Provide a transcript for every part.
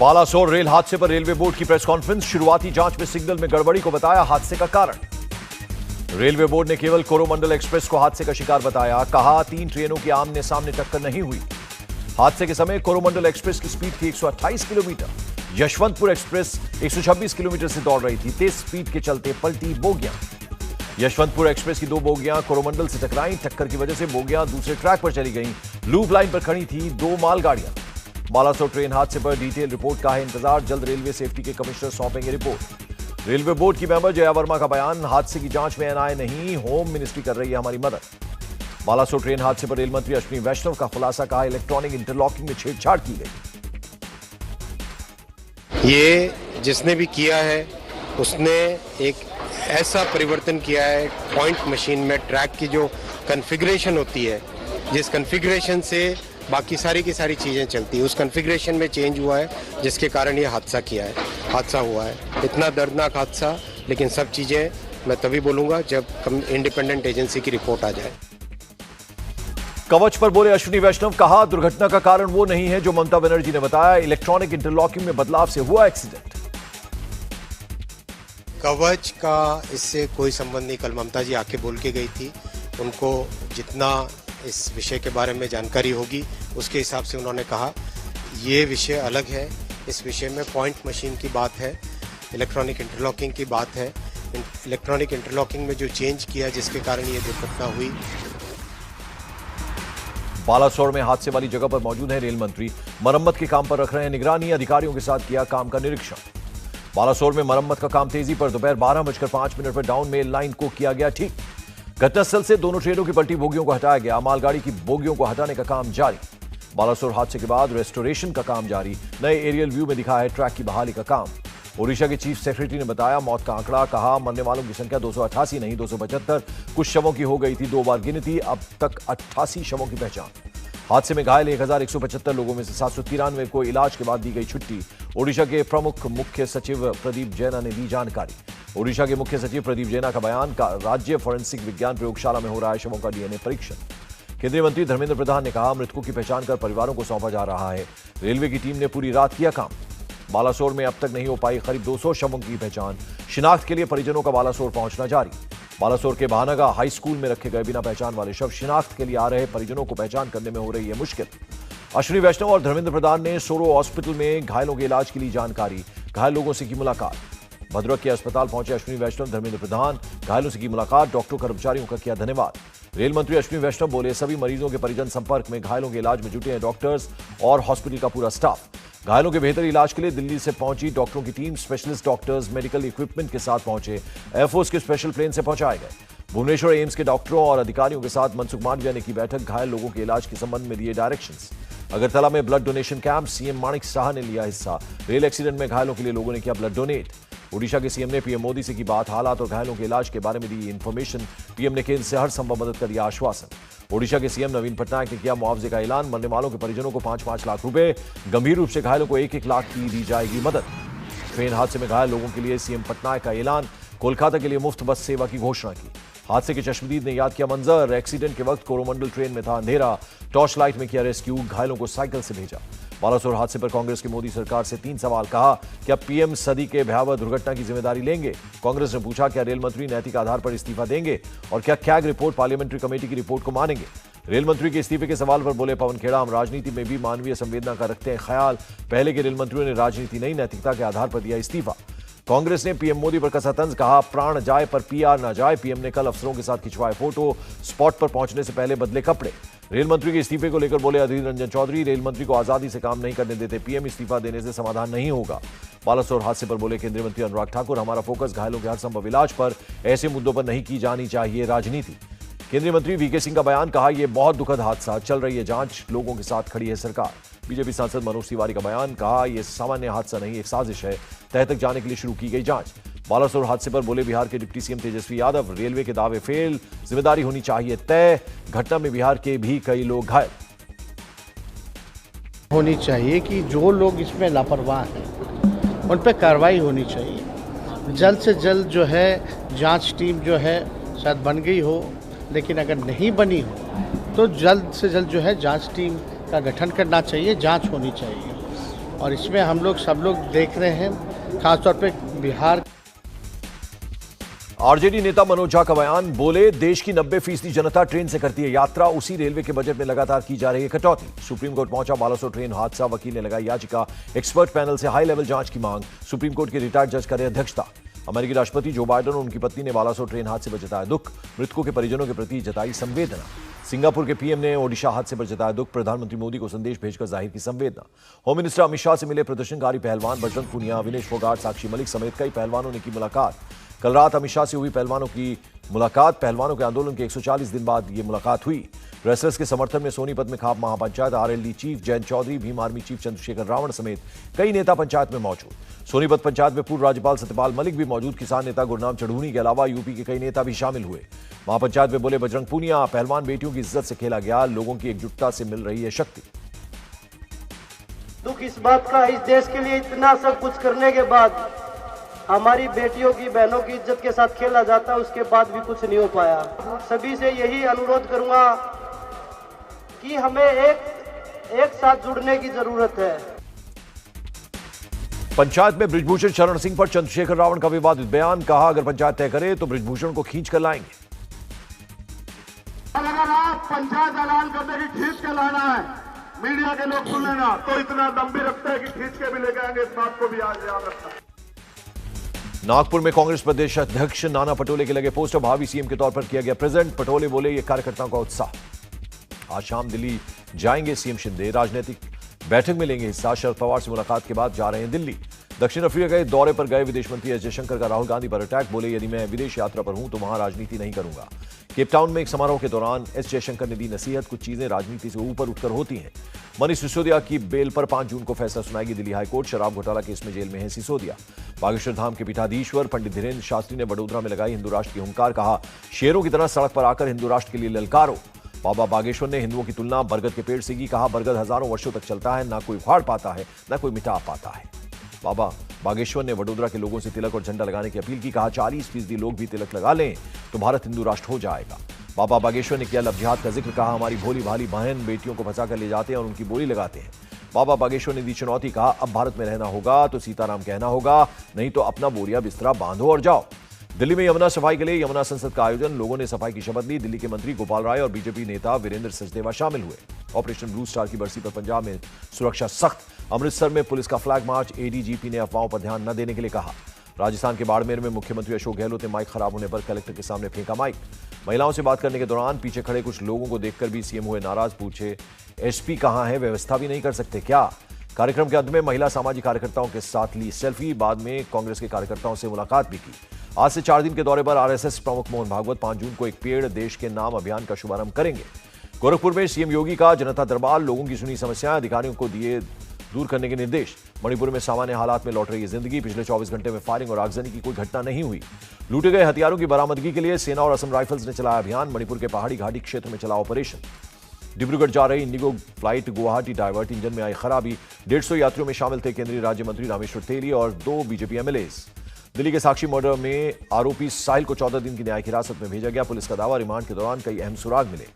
Balasore rail हादसे पर railway board की प्रेस कॉन्फ्रेंस। शुरुआती जांच में सिग्नल में गड़बड़ी को बताया हादसे का कारण। रेलवे बोर्ड ने केवल कोरोमंडल एक्सप्रेस को हादसे का शिकार बताया। कहा 3 ट्रेनों की आमने सामने टक्कर नहीं हुई। हादसे के समय कोरोमंडल एक्सप्रेस की स्पीड थी 128 किलोमीटर। यशवंतपुर एक्सप्रेस 126 किलोमीटर से दौड़ रही थी। तेज स्पीड के चलते पलटी बोगियां। यशवंतपुर एक्सप्रेस की 2 बोगियां कोरोमंडल से टकराई। टक्कर की वजह से बोगियां दूसरे ट्रैक पर चली गईं। लूप लाइन पर खड़ी थी 2 मालगाड़ियां। बालासोर ट्रेन हादसे पर डिटेल रिपोर्ट का है इंतजार। जल्द रेलवे सेफ्टी के कमिश्नर सौंपेंगे रिपोर्ट। रेलवे बोर्ड की मेंबर जया वर्मा का बयान। हादसे की जांच में एनआईए नहीं, होम मिनिस्ट्री कर रही है हमारी मदद। बालासोर ट्रेन हादसे पर रेल मंत्री अश्विनी वैष्णव का खुलासा। कहा इलेक्ट्रॉनिक इंटरलॉकिंग में छेड़छाड़ की गई। ये जिसने भी किया है उसने एक ऐसा परिवर्तन किया है पॉइंट मशीन में। ट्रैक की जो कॉन्फ़िगरेशन होती है, जिस कॉन्फ़िगरेशन से बाकी सारी की सारी चीज़ें चलती है, उस कॉन्फ़िगरेशन में चेंज हुआ है, जिसके कारण ये हादसा हुआ है। इतना दर्दनाक हादसा, लेकिन सब चीज़ें मैं तभी बोलूँगा जब इंडिपेंडेंट एजेंसी की रिपोर्ट आ जाए। कवच पर बोले अश्विनी वैष्णव। कहा दुर्घटना का कारण वो नहीं है जो ममता बनर्जी ने बताया। इलेक्ट्रॉनिक इंटरलॉकिंग में बदलाव से हुआ एक्सीडेंट। कवच का इससे कोई संबंध नहीं। कल ममता जी आके बोल के गई थी। उनको जितना इस विषय के बारे में जानकारी होगी उसके हिसाब से उन्होंने कहा ये विषय अलग है। इस विषय में पॉइंट मशीन की बात है, इलेक्ट्रॉनिक इंटरलॉकिंग की बात है। इलेक्ट्रॉनिक इंटरलॉकिंग में जो चेंज किया जिसके कारण ये दुर्घटना हुई। बालासोर में हादसे वाली जगह पर मौजूद है रेल मंत्री। मरम्मत के काम पर रख रहे हैं निगरानी। अधिकारियों के साथ किया काम का निरीक्षण। बालासोर में मरम्मत का काम तेजी पर। दोपहर 12:05 पर डाउन मेल लाइन को किया गया ठीक। घटनास्थल से दोनों ट्रेनों की पलटी बोगियों को हटाया गया। मालगाड़ी की बोगियों को हटाने का काम जारी। बालासोर हादसे के बाद रेस्टोरेशन का काम जारी। नए एरियल व्यू में दिखा है ट्रैक की बहाली का काम। ओडिशा के चीफ सेक्रेटरी ने बताया मौत का आंकड़ा। कहा मरने वालों की संख्या 288 नहीं 275। कुछ शवों की हो गई थी 2 बार गिनती। अब तक 88 शवों की पहचान। हादसे में घायल 1175 लोगों में से 793 को इलाज के बाद दी गई छुट्टी। ओडिशा के प्रमुख मुख्य सचिव प्रदीप जैना ने दी जानकारी। ओडिशा के मुख्य सचिव प्रदीप जैना का बयान। राज्य फोरेंसिक विज्ञान प्रयोगशाला में हो रहा है शवों का डीएनए परीक्षण। केंद्रीय मंत्री धर्मेंद्र प्रधान ने कहा मृतकों की पहचान कर परिवारों को सौंपा जा रहा है। रेलवे की टीम ने पूरी रात किया काम। बालासोर में अब तक नहीं हो पाई करीब 200 शवों की पहचान। शिनाख्त के लिए परिजनों का बालासोर पहुंचना जारी। बालासोर के बहानगा हाई स्कूल में रखे गए बिना पहचान वाले शव शिनाख्त के लिए आ रहे परिजनों को पहचान करने में हो रही है मुश्किल। अश्विनी वैष्णव और धर्मेंद्र प्रधान ने सोरो हॉस्पिटल में घायलों के इलाज के लिए जानकारी। घायल लोगों से की मुलाकात। भद्रक के अस्पताल पहुंचे अश्विनी वैष्णव धर्मेंद्र प्रधान। घायलों से की मुलाकात। डॉक्टरों कर्मचारियों का किया धन्यवाद। रेल मंत्री अश्विनी वैष्णव बोले सभी मरीजों के परिजन संपर्क में। घायलों के इलाज में जुटे हैं डॉक्टर्स और हॉस्पिटल का पूरा स्टाफ। घायलों के बेहतर इलाज के लिए दिल्ली से पहुंची डॉक्टरों की team. Specialist doctors medical equipment के साथ पहुंचे। एयरफोर्स के स्पेशल प्लेन से पहुंचाए गए। भुवनेश्वर एम्स के डॉक्टरों और अधिकारियों के साथ मनसुख मांडविया ने की बैठक। घायल लोगों के इलाज के संबंध में दिए डायरेक्शंस। अगरतला में ब्लड डोनेशन कैंप। सीएम माणिक साह ने लिया हिस्सा। रेल एक्सीडेंट में घायलों के लिए लोगों ने किया ब्लड डोनेट। ओडिशा के सीएम ने पीएम मोदी से की बात। हालात और घायलों के इलाज के बारे में दी इंफॉर्मेशन। पीएम ने केंद्र से हर संभव मदद का दिया आश्वासन। ओडिशा के सीएम नवीन पटनायक ने किया मुआवजे का ऐलान। मरने वालों के परिजनों को 5-5 लाख रुपए। गंभीर रूप से घायलों को 1-1 लाख की दी जाएगी मदद। ट्रेन हादसे में घायल लोगों के लिए सीएम पटनायक का ऐलान। कोलकाता के लिए मुफ्त बस सेवा की घोषणा की। हादसे के चश्मदीद ने याद किया मंजर। एक्सीडेंट के वक्त कोरोमंडल ट्रेन में था अंधेरा। टॉर्च लाइट में किया रेस्क्यू। घायलों को साइकिल से भेजा। बालासोर हादसे पर कांग्रेस की मोदी सरकार से 3 सवाल। कहा क्या पीएम सदी के भयावह दुर्घटना की जिम्मेदारी लेंगे। कांग्रेस ने पूछा क्या रेल मंत्री नैतिक आधार पर इस्तीफा देंगे और क्या कैग रिपोर्ट पार्लियामेंट्री कमेटी की रिपोर्ट को मानेंगे। रेल मंत्री के इस्तीफे के सवाल पर बोले पवन खेड़ा हम राजनीति में भी मानवीय संवेदना का रखते हैं ख्याल। पहले के रेल मंत्रियों ने राजनीति नहीं नैतिकता के आधार पर दिया इस्तीफा। कांग्रेस ने पीएम मोदी पर कसा तंज। कहा प्राण जाए पर पीआर ना जाए। पीएम ने कल अफसरों के साथ खिंचवाए फोटो। स्पॉट पर पहुंचने से पहले बदले कपड़े। रेल मंत्री के इस्तीफे को लेकर बोले अधीर रंजन चौधरी रेल मंत्री को आजादी से काम नहीं करने देते पीएम। इस्तीफा देने से समाधान नहीं होगा। बालासोर हादसे पर बोले केंद्रीय मंत्री अनुराग ठाकुर हमारा फोकस घायलों के हर संभव इलाज पर। ऐसे मुद्दों पर नहीं की जानी चाहिए राजनीति। केंद्रीय मंत्री वीके सिंह का बयान। कहा यह बहुत दुखद हादसा। चल रही है जांच। लोगों के साथ खड़ी है सरकार। बीजेपी सांसद मनोज तिवारी का बयान। कहा यह सामान्य हादसा नहीं एक साजिश है। तह तक जाने के लिए शुरू की गई जांच। बालासोर हादसे पर बोले बिहार के deputy CM Tejashwi Yadav railway के दावे फेल। जिम्मेदारी होनी चाहिए तय। घटना में बिहार के भी कई लोग घायल होनी चाहिए कि जो लोग इसमें लापरवाह हैं उन पर कार्रवाई होनी चाहिए। जल्द से जल्द जो है जांच टीम जो है शायद बन गई हो, लेकिन अगर नहीं बनी हो तो जल्द से जल्द जो है जांच टीम का गठन करना चाहिए। जांच होनी चाहिए। और इसमें हम लोग सब लोग देख रहे हैं, खासतौर पे बिहार। आरजेडी नेता मनोज झा का बयान, बोले देश की 90% जनता ट्रेन से करती है यात्रा, उसी रेलवे के बजट में लगातार की जा रही है कटौती। सुप्रीम कोर्ट पहुंचा बालासोर ट्रेन हादसा, वकील ने लगाई याचिका, एक्सपर्ट पैनल से हाई लेवल जांच की मांग, सुप्रीम कोर्ट के रिटायर्ड जज करे अध्यक्षता। अमेरिकी राष्ट्रपति जो बाइडेन और उनकी पत्नी ने बालासोर ट्रेन हादसे पर जताया दुख, मृतकों के परिजनों के प्रति जताई संवेदना। सिंगापुर के पीएम ने ओडिशा हादसे पर जताया दुख, प्रधानमंत्री मोदी को संदेश भेजकर जाहिर की संवेदना। होम मिनिस्टर अमित शाह से मिले प्रदर्शनकारी पहलवान, बजरंग पूनिया, विनेश फोगाट, साक्षी मलिक समेत कई पहलवानों ने की मुलाकात। कल रात अमित शाह से हुई पहलवानों की मुलाकात, पहलवानों के आंदोलन के 140 दिन बाद यह मुलाकात हुई। रेसलर्स के समर्थन में सोनीपत में khap mahapanchayat, RLD chief Jayant Chaudhary, Bhim Army chief Chandrashekhar Ravan समेत कई नेता पंचायत में मौजूद। सोनीपत पंचायत में पूर्व राज्यपाल सत्यपाल मलिक भी मौजूद। किसान नेता गुरनाम चढ़ूनी के अलावा यूपी के कई नेता भी शामिल हुए। महापंचायत में बोले बजरंग पूनिया, पहलवान बेटियों की इज्जत से खेला गया, लोगों की एकजुटता से मिल रही है शक्ति। दुख इस बात का, इस देश के लिए इतना सब कुछ करने के बाद हमारी बेटियों की, बहनों की इज्जत के साथ खेला जाता है, उसके बाद भी कुछ नहीं हो पाया। सभी से यही अनुरोध करूंगा कि हमें एक साथ जुड़ने की जरूरत है। पंचायत में बृजभूषण शरण सिंह पर चंद्रशेखर रावण का विवादित बयान, कहा अगर पंचायत तय करे तो बृजभूषण को खींच कर लाएंगे। अगर आप पंचायत ऐलान करते कि खींच के लाना है, मीडिया के लोग सुन लेना, तो इतना दम भी रखते हैं कि खींच के भी लेके आएंगे, इस बात को भी आज याद रखना। नागपुर में कांग्रेस प्रदेश अध्यक्ष नाना पटोले के लगे पोस्टर, भावी सीएम के तौर पर किया गया प्रेजेंट। पटोले बोले ये कार्यकर्ताओं का उत्साह। आज शाम दिल्ली जाएंगे सीएम शिंदे, राजनीतिक बैठक में लेंगे हिस्सा। शरद पवार से मुलाकात के बाद जा रहे हैं दिल्ली। दक्षिण अफ्रीका के दौरे पर गए विदेश मंत्री एस जयशंकर का राहुल गांधी पर अटैक, बोले यदि मैं विदेश यात्रा पर हूं तो वहां राजनीति नहीं करूंगा। केपटाउन में एक समारोह के दौरान एस जयशंकर ने दी नसीहत, कुछ चीजें राजनीति से ऊपर उठकर होती हैं। मनीष सिसोदिया की बेल पर 5 जून को फैसला सुनाएगी दिल्ली हाईकोर्ट। शराब घोटाला केस में जेल में है सिसोदिया। बागेश्वर धाम के पीठाधीश्वर पंडित धीरेन्द्र शास्त्री ने वडोदरा में लगाई हिंदू राष्ट्र की हुंकार, कहा शेरों की तरह सड़क पर आकर हिंदू राष्ट्र के लिए ललकारो। बाबा बागेश्वर ने हिंदुओं की तुलना बरगद के पेड़ से की, कहा बरगद हजारों वर्षों तक चलता है, ना कोई उखाड़ पाता है ना कोई मिटा पाता है। बाबा बागेश्वर ने वडोदरा के लोगों से तिलक और झंडा लगाने की अपील की, कहा 40% लोग भी तिलक लगा लें तो भारत हिंदू राष्ट्र हो जाएगा। बाबा बागेश्वर ने किया लब जिहाद का जिक्र, कहा हमारी भोली भाली बहन बेटियों को फंसा कर ले जाते हैं और उनकी बोली लगाते हैं। बाबा बागेश्वर ने दी चुनौती, कहा अब भारत में रहना होगा तो सीताराम कहना होगा, नहीं तो अपना बोरिया बिस्तरा बांधो और जाओ। दिल्ली में यमुना सफाई के लिए यमुना संसद का आयोजन, लोगों ने सफाई की शपथ ली। दिल्ली के मंत्री गोपाल राय और बीजेपी नेता वीरेंद्र सचदेवा शामिल हुए। ऑपरेशन ब्लू स्टार की बरसी पर पंजाब में सुरक्षा सख्त। अमृतसर में पुलिस का फ्लैग मार्च, एडीजीपी ने अफवाहों पर ध्यान न देने के लिए कहा। राजस्थान के बाड़मेर में मुख्यमंत्री अशोक गहलोत ने माइक खराब होने पर कलेक्टर के सामने फेंका माइक। महिलाओं से बात करने के दौरान पीछे खड़े कुछ लोगों को देखकर भी सीएम हुए नाराज, पूछे एसपी कहां है, व्यवस्था भी नहीं कर सकते क्या। कार्यक्रम के अंत में महिला सामाजिक कार्यकर्ताओं के साथ ली सेल्फी, बाद में कांग्रेस के कार्यकर्ताओं से मुलाकात भी की। आज से 4 दिन के दौरे पर आरएसएस प्रमुख मोहन भागवत 5 जून को एक पेड़ देश के नाम अभियान का शुभारंभ करेंगे। गोरखपुर में सीएम योगी का जनता दरबार, लोगों की सुनी समस्याएं, अधिकारियों को दिए दूर करने के निर्देश। मणिपुर में सामान्य हालात में लौट रही है जिंदगी, पिछले 24 घंटे में फायरिंग और आगजनी की कोई घटना नहीं हुई। लूटे गए हथियारों की बरामदगी के लिए सेना और असम राइफल्स ने चलाया अभियान, मणिपुर के पहाड़ी घाटी क्षेत्र में चला ऑपरेशन। डिब्रूगढ़ जा रही Indigo flight Guwahati divert, engine में आई खराबी, 150 यात्रियों में शामिल थे केंद्रीय राज्य मंत्री रामेश्वर तेली और 2 बीजेपी एमएलएज। दिल्ली के साक्षी मर्डर में आरोपी साहिल को 14 दिन की न्यायिक हिरासत में भेजा गया, पुलिस का दावा रिमांड के दौरान कई अहम सुराग मिले।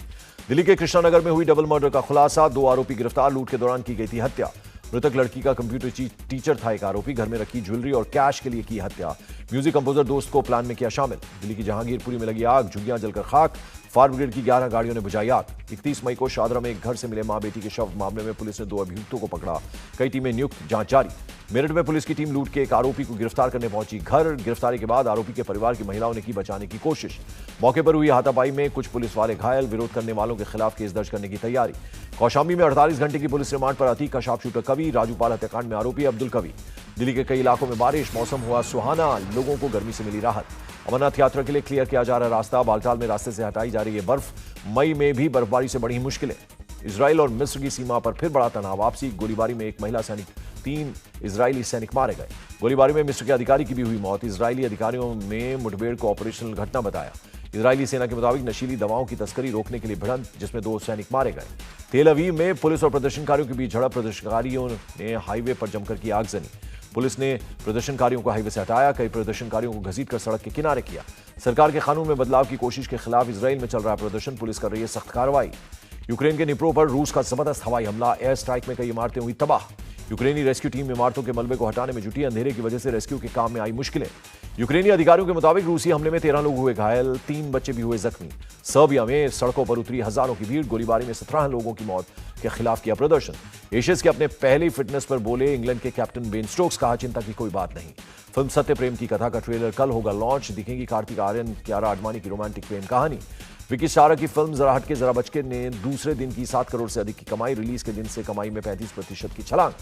दिल्ली के कृष्णानगर में हुई डबल मर्डर का खुलासा, 2 आरोपी गिरफ्तार, लूट के दौरान की गई थी हत्या। मृतक लड़की का कंप्यूटर टीचर था एक आरोपी, घर में रखी ज्वेलरी और कैश के लिए की हत्या। म्यूजिक कंपोजर दोस्त को प्लान में किया शामिल। दिल्ली की जहांगीरपुरी में लगी आग, झुग्गियां जलकर खाक, फायर ब्रिगेड की 11 गाड़ियों ने बुझाई आग। 31 मई को शादरा में एक घर से मिले मां बेटी के शव मामले में पुलिस ने 2 अभियुक्तों को पकड़ा, कई टीमें नियुक्त, जांच जारी। मेरठ में पुलिस की टीम लूट के एक आरोपी को गिरफ्तार करने पहुंची घर, गिरफ्तारी के बाद आरोपी के परिवार की महिलाओं ने की बचाने की कोशिश। मौके पर हुई हाथापाई में कुछ पुलिस वाले घायल, विरोध करने वालों के खिलाफ केस दर्ज करने की तैयारी। कौशाम्बी में 48 घंटे की पुलिस रिमांड पर अतीक का शार्प शूटर कवि, राजूपाल हत्याकांड में आरोपी अब्दुल कवि। दिल्ली के कई इलाकों में बारिश, मौसम हुआ सुहाना, लोगों को गर्मी से मिली राहत। अमरनाथ यात्रा के लिए क्लियर किया जा रहा रास्ता, बालटाल में रास्ते से हटाई जा रही है बर्फ। मई में भी बर्फबारी से बढ़ी मुश्किलें। इजराइल और मिस्र की सीमा पर फिर बड़ा तनाव, आपसी गोलीबारी में एक महिला सैनिक, 3 इजरायली सैनिक मारे गए। गोलीबारी में मिस्र के अधिकारी की भी हुई मौत। इजरायली अधिकारियों ने मुठभेड़ को ऑपरेशनल घटना बताया। इजरायली सेना के मुताबिक नशीली दवाओं की तस्करी रोकने के लिए भिड़ंत, जिसमें 2 सैनिक मारे गए। तेल अवीव में पुलिस और प्रदर्शनकारियों के बीच झड़प, प्रदर्शनकारियों ने हाईवे पर जमकर की आगजनी। पुलिस ने प्रदर्शनकारियों को हाईवे से हटाया, कई प्रदर्शनकारियों को घसीटकर सड़क के किनारे किया। सरकार के कानून में बदलाव की कोशिश के खिलाफ इजराइल में चल रहा प्रदर्शन, पुलिस कर रही है सख्त कार्रवाई। यूक्रेन के निप्रो पर रूस का जबरदस्त हवाई हमला, एयर स्ट्राइक में कई इमारतें हुई तबाह। यूक्रेनी रेस्क्यू टीम इमारतों के मलबे को हटाने में जुटी। अंधेरे की वजह से रेस्क्यू के काम में आई मुश्किलें। यूक्रेनी अधिकारियों के मुताबिक रूसी हमले में 13 लोग हुए घायल, 3 बच्चे भी हुए जख्मी। सर्बिया में सड़कों पर उतरी हजारों की भीड़। गोलीबारी में 17 लोगों की मौत के खिलाफ किया प्रदर्शन। एशियंस के अपने पहले फिटनेस पर बोले इंग्लैंड के कैप्टन बेन स्टोक्स। कहा चिंता की कोई बात नहीं। फिल्म सत्य प्रेम की कथा का ट्रेलर कल होगा लॉन्च। दिखेंगी कार्तिक आर्यन, कियारा आडवाणी की रोमांटिक प्रेम कहानी। विकी स्टारर की फिल्म जरा हटके जरा बचके ने दूसरे दिन की 7 करोड़ से अधिक की कमाई। रिलीज के दिन से कमाई में 35% की छलांग।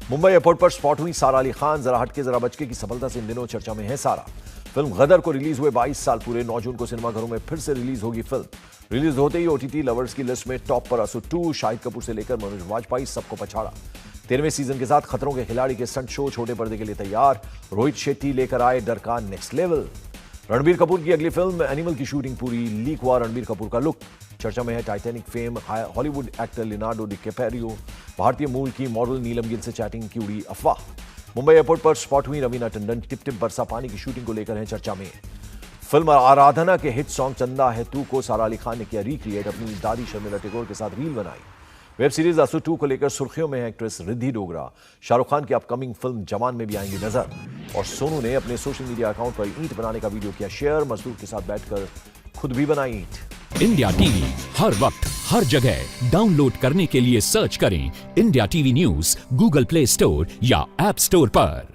मुंबई एयरपोर्ट पर स्पॉट हुई सारा अली खान। जरा हटके जरा बचके की सफलता से इन दिनों चर्चा में है सारा। फिल्म गदर को रिलीज हुए 22 साल पूरे। 9 जून को सिनेमाघरों में फिर से रिलीज होगी फिल्म। रिलीज होते ही ओटीटी लवर्स की लिस्ट में टॉप पर असुर 2, शाहिद कपूर से लेकर मनोज वाजपेयी सबको पछाड़ा। 13वें सीजन के साथ खतरों के खिलाड़ी के स्टंट शो छोटे पर्दे के लिए तैयार। रोहित शेट्टी लेकर आए डर का नेक्स्ट लेवल। रणबीर कपूर की अगली फिल्म एनिमल की शूटिंग पूरी। लीक हुआ रणबीर कपूर का लुक। चर्चा में है Titanic fame Hollywood actor Leonardo DiCaprio. भारतीय मूल की मॉडल नीलम गिल से चैटिंग की उड़ी अफवाह। मुंबई एयरपोर्ट पर स्पॉट हुई रवीना टंडन। टिप टिप बरसा पानी की शूटिंग को लेकर है चर्चा में। फिल्म आराधना के हिट सॉन्ग चंदा है तू को सारा अली खान ने किया रिक्रिएट। अपनी दादी शर्मिला टैगोर के साथ रील बनाई। वेब सीरीज असुर 2 को लेकर सुर्खियों में है एक्ट्रेस रिद्धि डोगरा। शाहरुख खान की अपकमिंग फिल्म जवान में भी आएंगी नजर। और सोनू ने अपने सोशल मीडिया अकाउंट पर ईंट बनाने का वीडियो किया शेयर। मजदूर के साथ बैठकर खुद भी बनाई ईंट। इंडिया टीवी हर वक्त हर जगह डाउनलोड करने के लिए सर्च करें India TV news Google play store या ऐप स्टोर पर।